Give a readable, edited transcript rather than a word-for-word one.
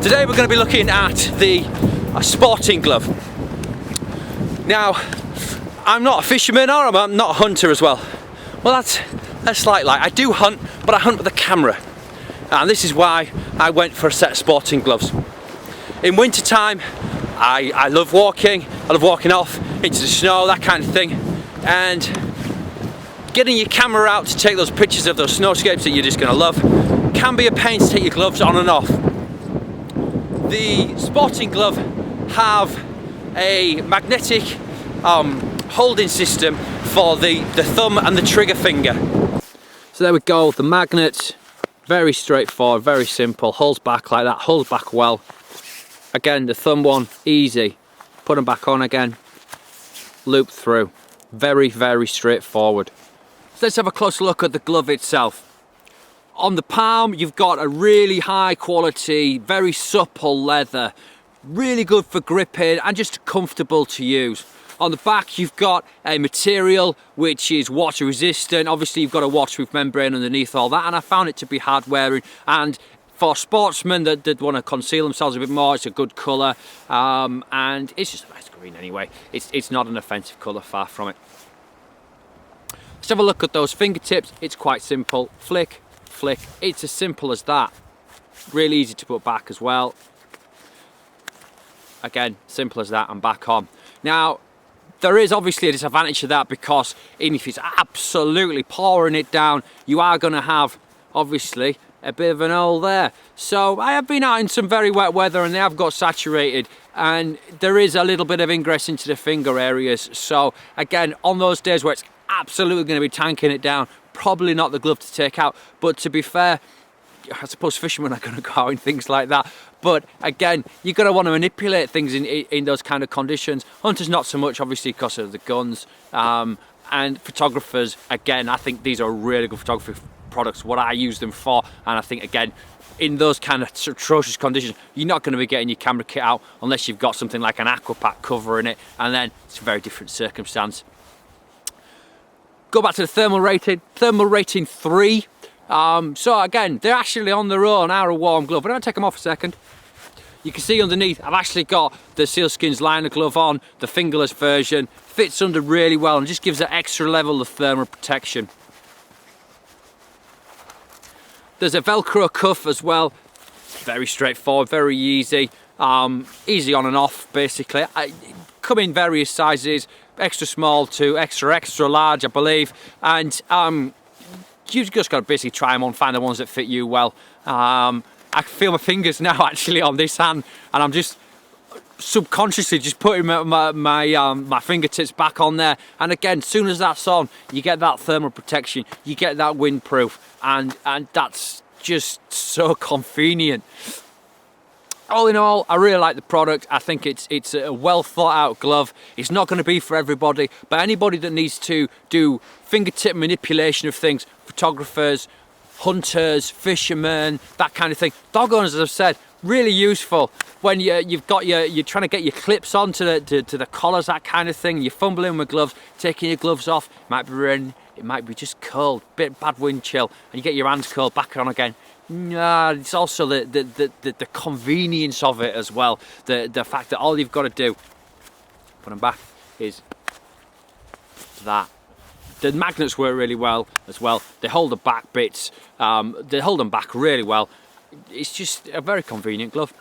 Today we're going to be looking at the sporting glove. Now, I'm not a fisherman, or I'm not a hunter as well. Well, that's a slight lie. I do hunt, but I hunt with a camera. And this is why I went for a set of sporting gloves. In winter time, I love walking. I love walking off into the snow, that kind of thing. And getting your camera out to take those pictures of those snowscapes that you're just going to love can be a pain to take your gloves on and off. The sporting glove have a magnetic holding system for the thumb and the trigger finger. So there we go, the magnet, very straightforward, very simple, holds back like that, holds back well. Again, the thumb one, easy, put them back on again, loop through, very, very straightforward. So let's have a closer look at the glove itself. On the palm, you've got a really high quality, very supple leather, really good for gripping and just comfortable to use. On the back, you've got a material which is water resistant. Obviously, you've got a waterproof membrane underneath all that, and I found it to be hard wearing. And for sportsmen that want to conceal themselves a bit more, it's a good colour, and it's just a nice green anyway. It's not an offensive colour, far from it. Let's have a look at those fingertips. It's quite simple. Flick, flick, it's as simple as that. Really easy to put back as well. Again, simple as that, and back on. Now, there is obviously a disadvantage to that, because even if it's absolutely pouring it down, you are going to have, obviously, a bit of an hole there. So I have been out in some very wet weather and they have got saturated, and there is a little bit of ingress into the finger areas. So again, on those days where it's absolutely going to be tanking it down, probably not the glove to take out. But to be fair, I suppose fishermen are going to go out in things like that. But again, you're going to want to manipulate things in those kind of conditions. Hunters not so much, obviously, because of the guns. And photographers, again, I think these are really good photography products, what I use them for. And I think, again, in those kind of atrocious conditions, you're not going to be getting your camera kit out unless you've got something like an aqua pack covering it, and then it's a very different circumstance. Go back to the thermal rating 3. So again, they're actually on their own, are a warm glove. But I'm going to take them off a second. You can see underneath, I've actually got the SealSkinz liner glove on, the fingerless version. Fits under really well and just gives that extra level of thermal protection. There's a Velcro cuff as well. Very straightforward, very easy. Easy on and off, basically. Come in various sizes, extra small to extra large, I believe. And you've just got to basically try them on, find the ones that fit you well. I can feel my fingers now actually on this hand, and I'm just subconsciously just putting my fingertips back on there. And again, as soon as that's on, you get that thermal protection, you get that windproof, and that's just so convenient. All in all, I really like the product. I think it's a well thought out glove. It's not going to be for everybody, but anybody that needs to do fingertip manipulation of things, photographers, hunters, fishermen, that kind of thing. Dog owners, as I've said, really useful when you're trying to get your clips onto the collars, that kind of thing. You're fumbling with gloves, taking your gloves off. It might be raining, it might be just cold, bit bad wind chill, and you get your hands cold, back on again. It's also the convenience of it as well. The fact that all you've got to do, put them back, is that. The magnets work really well as well. They hold the back bits, they hold them back really well. It's just a very convenient glove.